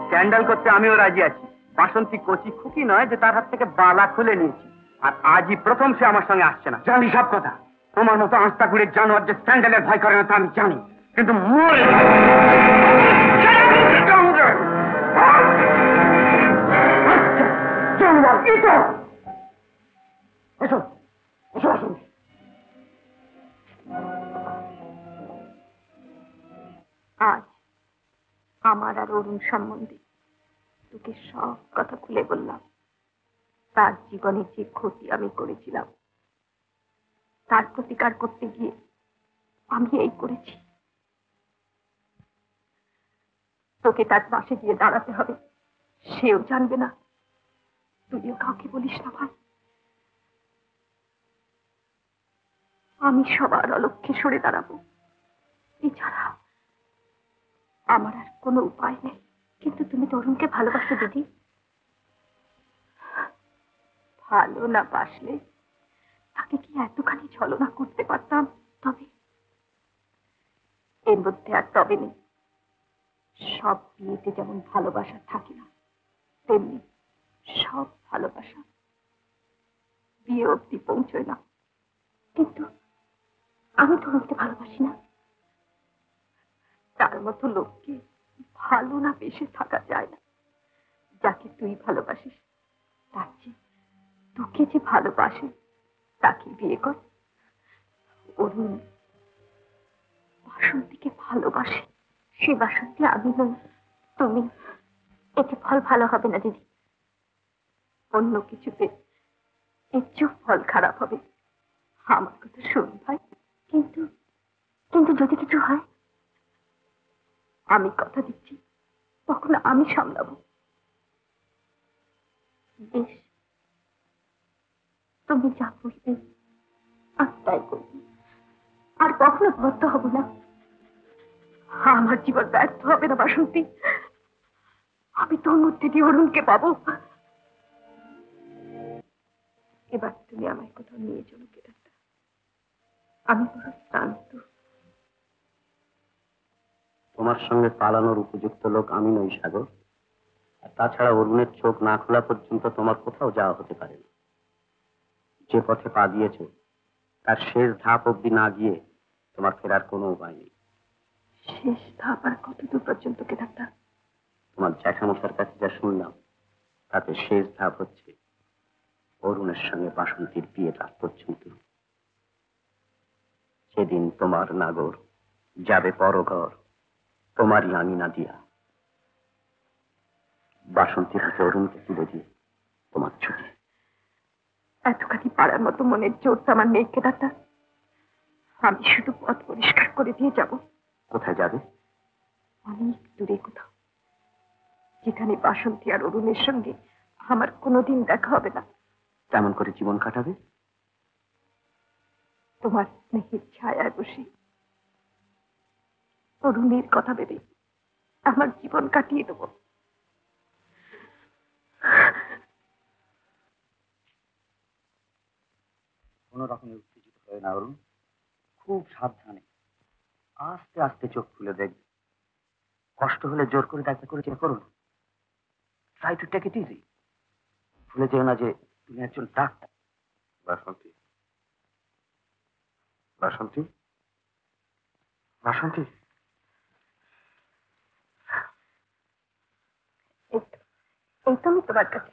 স্ক্যান্ডাল করতে আমিও রাজি আছি। বাসন্তী কচি খুকি নয় যে তার হাত থেকে বালা খুলে নিয়েছি, আর আজই প্রথম সে আমার সঙ্গে আসছে না। জানি সব কথা, তোমার মতো আস্তাকুড়ের জানোয়ার যে স্ক্যান্ডালের ভয় করে না তা আমি জানি, কিন্তু মরে এসো এসো আসুন। আজ আমার আর অরুণ সম্বন্ধে তোকে সব কথা খুলে বললাম। তার জীবনে যে ক্ষতি আমি করেছিলাম, তার প্রতিকার করতে গিয়ে আমি এই করেছি। তোকে তার পাশে গিয়ে দাঁড়াতে হবে, সেও জানবে না, তুইও কাউকে বলিস না ভাই। আমি সবার অলক্ষ্যে সরে দাঁড়াবো, এছাড়া আমার আর কোনো উপায় নেই। কিন্তু তুমি তরুণকে ভালোবাসো দিদি। ভালো না বাসলে তাকে কি এতখানি ছলনা করতে পারতাম? তবে এর মধ্যে আর তবে নেই। সব বিয়েতে যেমন ভালোবাসা থাকে না, তেমনি সব ভালোবাসা বিয়ে অবধি পৌঁছয় না। কিন্তু আমি তরুণকে ভালোবাসি না। তার মতো লোককে ভালো না বেশে থাকা যায় না। যাকে তুই ভালোবাসিস তার চেয়ে তোকে যে ভালোবাসে তাকে বিয়ে কর। অরুণ বাসন্তীকে ভালোবাসে। সে বাসন্তী আমি নই, তুমি। এতে ফল ভালো হবে না দিদি। অন্য কিছুতে এর চেয়েও ফল খারাপ হবে। আমার কথা শোন ভাই। কিন্তু কিন্তু যদি কিছু হয়? আমি কথা দিচ্ছি, তখন আমি সামলাবো। বেশ, তুমি যা বলবে আমি তাই করবো। আর কখনো ব্যর্থ হব না। আমার জীবন ব্যর্থ হবে না বাসন্তী। আমি তোর মধ্যে দিয়ে অরুণকে পাবো। এবার তুমি আমায় কোথাও নিয়ে চলো, কেরাটা। আমি বড় ক্লান্ত। তোমার সঙ্গে পালানোর উপযুক্ত লোক আমি নই সাগর। আর তাছাড়া অরুণের চোখ না খোলা পর্যন্ত তোমার কোথাও যাওয়া হতে পারে না। যে পথে পা দিয়েছ তার শেষ ধাপ অব্দি না গিয়ে তোমার ফেরার কোনো উপায় নেই। শেষ ধাপ আর কতদূর পর্যন্ত কে ডাক্তার? তোমার জ্যাঠামশার কাছে যা শুনলাম তাতে শেষ ধাপ হচ্ছে অরুণের সঙ্গে বাসন্তীর বিয়ে রাত পর্যন্ত। সেদিন তোমার নাগর যাবে পরঘর, তোমারই আঙিনা দিয়া। বাসন্তীর হাতে অরুণকে তুলে দিয়ে তোমার ছুটি। এতখানি পাড়ার মতো মনের জোর তো আমার নেই কে ডাক্তার। আমি শুধু পথ পরিষ্কার করে দিয়ে যাব। কোথায় যাবে? অনেক দূরে কোথাও, যেখানে বাসন্তী আর অরুণের সঙ্গে আমার কোনোদিন দেখা হবে না। কেমন করে জীবন কাটাবে? তোমার স্নেহের ছায়ায় বসে অরুণের কথা ভেবে আমার জীবন কাটিয়ে দেবো। কোন রকমের উত্তেজিত হয়ে না অরুণ, খুব সাবধানে আস্তে আস্তে চোখ খুলে দেখবে। কষ্ট হলে জোর করে ডাক্তার করে চেক করুন। Try to take it easy. ভুলে যেও না যে তুমি একজন ডাক্তার। বাসন্তী, বাসন্তী, বাসন্তী। এই তো আমি তোমার কাছে।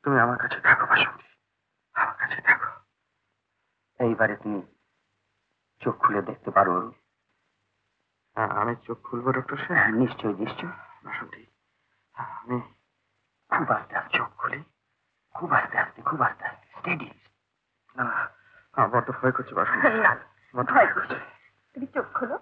তুমি আমার কাছে থাকো বাসন্তী, আমার কাছে থাকো। এইবারে তুমি চোখ খুলে দেখতে পারো অরুণ। আমি চোখ খুলবো ডক্টর সাহেব? নিশ্চয়ই নিশ্চয়ই। বাসন্তী, আমি খুব আস্তে আস্তে চোখ খুলি, খুব আস্তে আস্তে, খুব আস্তে আস্তে, স্টেডি। না বড্ড ভয় করছে বাসন্তী। না, ভয় করছে। তুমি চোখ খোলো।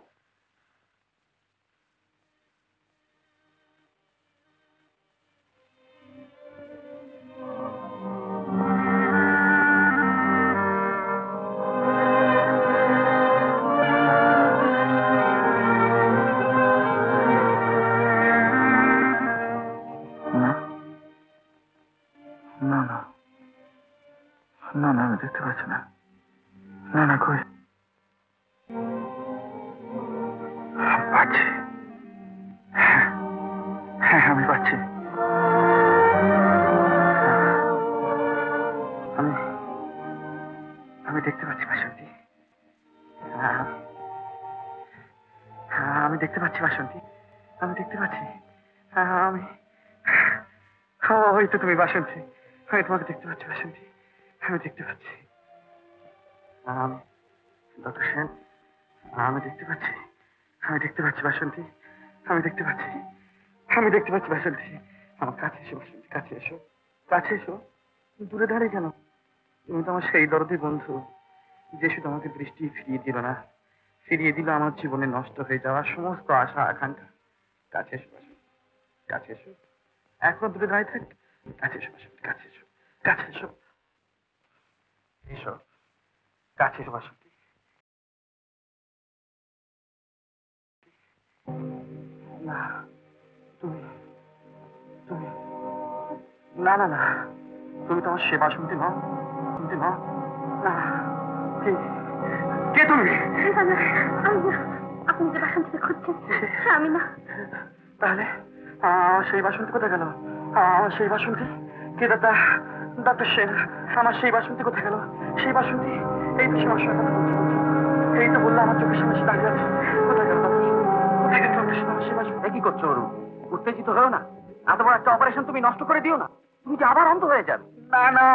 না না না না, আমি দেখতে পাচ্ছি না। না না, কই পাচ্ছি। হ্যাঁ আমি পাচ্ছি। আমি আমি দেখতে পাচ্ছি বাসন্তী। আমি দেখতে পাচ্ছি বাসন্তী, আমি দেখতে পাচ্ছি। আমি ওই তো তুমি বাসন্তী, আমি তোমাকে দেখতে পাচ্ছি বাসন্তী, আমি দেখতে পাচ্ছি। আমি ডক্টর সেন, আমি দেখতে পাচ্ছি, আমি দেখতে পাচ্ছি বাসন্তী, আমি দেখতে পাচ্ছি, আমি দেখতে পাচ্ছি বাসন্তী। আমার কাছে এসো বাসন্তী, কাছে এসো, কাছে এসো। দূরে দাঁড়িয়ে কেন? তুমি তো আমার সেই দরদি বন্ধু যে শুধু আমাকে দৃষ্টি ফিরিয়ে দিল না, ফিরিয়ে দিল আমার জীবনে নষ্ট হয়ে যাওয়া সমস্ত আশা আকাঙ্ক্ষা। কাছে এসো বাসন্তী, কাছে এসো। এখন দূরে দাঁড়িয়ে থাক। কাছে এসো বাসন্তী, কাছে এসো, কাছে এসো, এসো, কাছে এসো বাসন্তী। না তুমি তুমি না না না, তুমি তো আমার সে বাসন্তী নও, শুনতে নও। না, কে কে তুমি? আপনি যে বাসন্তীকে খুঁজছেন আমি না। তাহলে আমার সেই বাসন্তী কোথায় গেল? আমার সেই বাসন্তী কে? ডক্টর সেন, আমার সেই বাসন্তী কোথায় গেল? সেই বাসন্তী এই তো সমস্যা, এই তো বললো আমার চোখের সামনে দাঁড়িয়ে আছে। কোথায় গেল ডক্টর সেন? কোথায় গেল ডক্টর সেন? আমার সেই বাসন্তী। কি করছো অরুণ? উত্তেজিত হও না। এত বড় একটা অপারেশন তুমি নষ্ট করে দিও না। তুমি যে আবার অন্ধ হয়ে যাবে। না না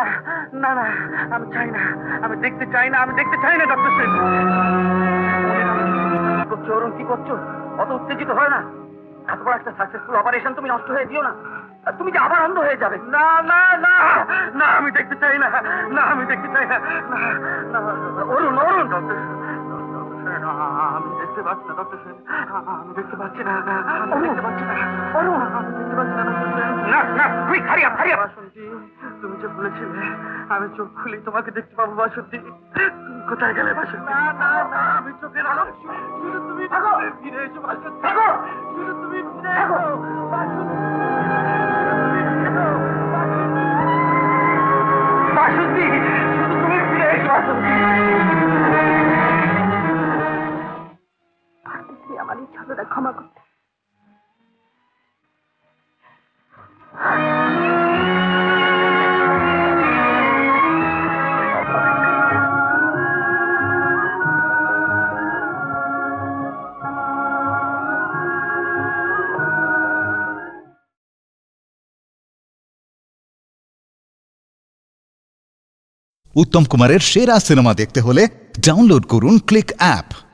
না না, আমি চাই না, আমি দেখতে চাই না, আমি দেখতে চাই না ডক্টর সেন। কি করছো অরুণ, কি করছো? অত উত্তেজিত হয় না। এত বড় একটা সাকসেসফুল অপারেশন তুমি নষ্ট হয়ে দিও না। তুমি যে আবার অন্ধ হয়ে যাবে। না না না না, আমি দেখতে চাই না, না আমি দেখতে চাই না। অরুণ, অরুণ, ডক্টর আমি দেখতে পাচ্ছি না ডক্টর সেন, আমি দেখতে পাচ্ছি না, আমি দেখতে পাচ্ছি না। অরুণ, আমি দেখতে পাচ্ছি না ডক্টর সেন। না না, তুমি খারিয়া খারিয়া। বাসন্তী, তুমি যে বলেছিলে আমি চোখ খুলি তোমাকে দেখতে পাবো বাসন্তী, তুমি কোথায় গেলে বাসন্তী? না না না, আমি চোখের আলো শুধু তুমি ফিরে এসো বাসন্তী, শুধু তুমি ফিরে এসো বাসন্তী, বাসন্তী, শুধু তুমি ফিরে এসো বাসন্তী। আমার এই ছলনা ক্ষমা করতে। উত্তম কুমারের সেরা সিনেমা দেখতে হলে ডাউনলোড করুন ক্লিক অ্যাপ।